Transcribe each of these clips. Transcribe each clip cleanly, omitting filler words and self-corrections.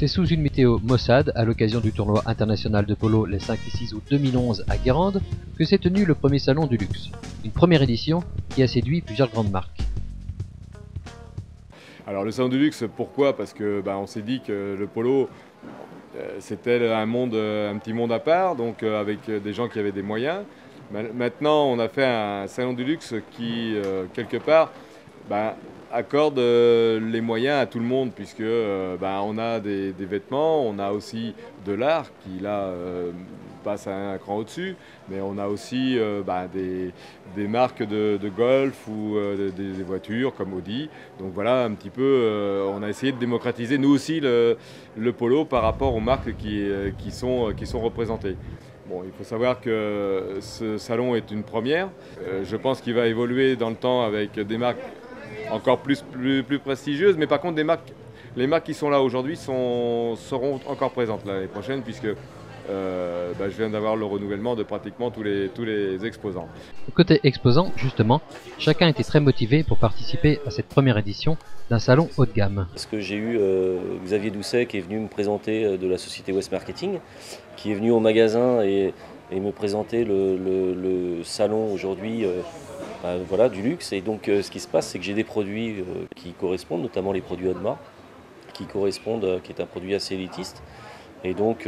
C'est sous une météo maussade, à l'occasion du tournoi international de polo les 5 et 6 août 2011 à Guérande, que s'est tenu le premier salon du luxe. Une première édition qui a séduit plusieurs grandes marques. Alors le salon du luxe, pourquoi? Parce que on s'est dit que le polo, c'était un petit monde à part, donc avec des gens qui avaient des moyens. Maintenant, on a fait un salon du luxe qui, quelque part, accorde les moyens à tout le monde, puisque on a des vêtements, on a aussi de l'art qui là passe à un cran au-dessus, mais on a aussi des marques de golf ou des voitures comme Audi. Donc voilà un petit peu, on a essayé de démocratiser nous aussi le polo par rapport aux marques qui sont représentées. Bon, il faut savoir que ce salon est une première. Je pense qu'il va évoluer dans le temps avec des marques encore plus prestigieuses, mais par contre les marques qui sont là aujourd'hui seront encore présentes l'année prochaine, puisque je viens d'avoir le renouvellement de pratiquement tous les exposants. Côté exposants, justement, chacun était très motivé pour participer à cette première édition d'un salon haut de gamme. Parce que j'ai eu Xavier Doucet qui est venu me présenter de la société West Marketing, qui est venu au magasin et me présenter le salon aujourd'hui du luxe. Et donc ce qui se passe, c'est que j'ai des produits qui correspondent, notamment les produits Audemars, qui est un produit assez élitiste. Et donc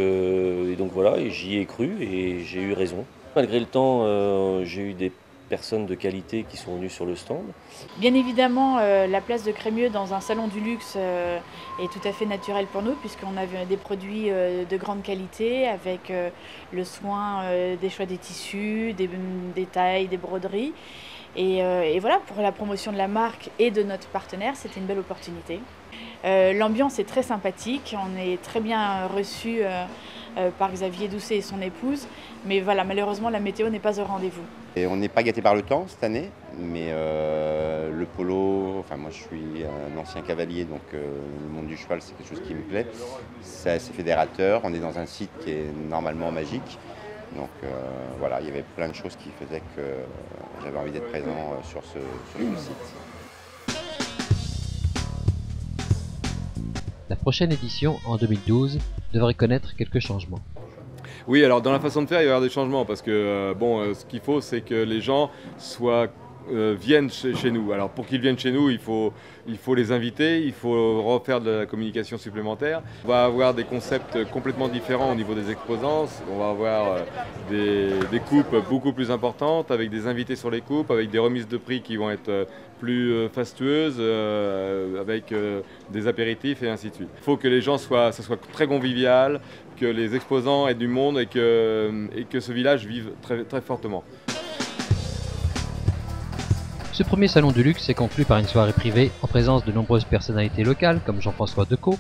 voilà, j'y ai cru et j'ai eu raison. Malgré le temps, j'ai eu des personnes de qualité qui sont venues sur le stand. Bien évidemment, la place de Crémieux dans un salon du luxe est tout à fait naturelle pour nous, puisqu'on a des produits de grande qualité, avec le soin des choix des tissus, des tailles, des broderies. Et voilà, pour la promotion de la marque et de notre partenaire, c'était une belle opportunité. L'ambiance est très sympathique, on est très bien reçu par Xavier Doucet et son épouse, mais voilà, malheureusement la météo n'est pas au rendez-vous. Et on n'est pas gâté par le temps cette année, mais le polo, moi je suis un ancien cavalier, donc le monde du cheval c'est quelque chose qui me plaît. C'est assez fédérateur, on est dans un site qui est normalement magique. Donc voilà, il y avait plein de choses qui faisaient que j'avais envie d'être présent sur ce site. La prochaine édition, en 2012, devrait connaître quelques changements. Oui, alors dans la façon de faire, il va y avoir des changements, parce que ce qu'il faut, c'est que les gens viennent chez nous. Alors pour qu'ils viennent chez nous, il faut les inviter, il faut refaire de la communication supplémentaire. On va avoir des concepts complètement différents au niveau des exposants. On va avoir des coupes beaucoup plus importantes, avec des invités sur les coupes, avec des remises de prix qui vont être plus fastueuses, avec des apéritifs et ainsi de suite. Il faut que les gens ça soit très convivial, que les exposants aient du monde et que ce village vive très, très fortement. Ce premier salon du luxe s'est conclu par une soirée privée en présence de nombreuses personnalités locales comme Jean-François Decaux.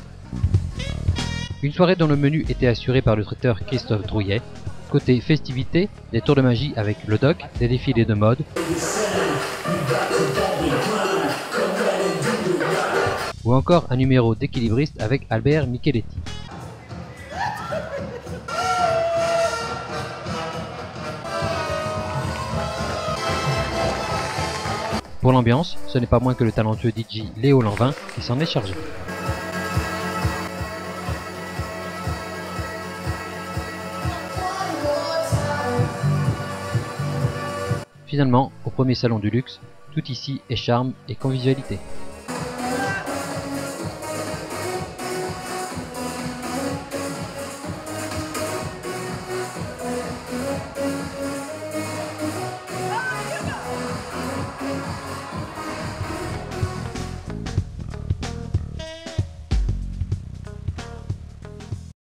Une soirée dont le menu était assuré par le traiteur Christophe Drouillet. Côté festivités, des tours de magie avec le doc, des défilés de mode, ou encore un numéro d'équilibriste avec Albert Micheletti. Pour l'ambiance, ce n'est pas moins que le talentueux DJ Léo Lanvin qui s'en est chargé. Finalement, au premier salon du luxe, tout ici est charme et convivialité.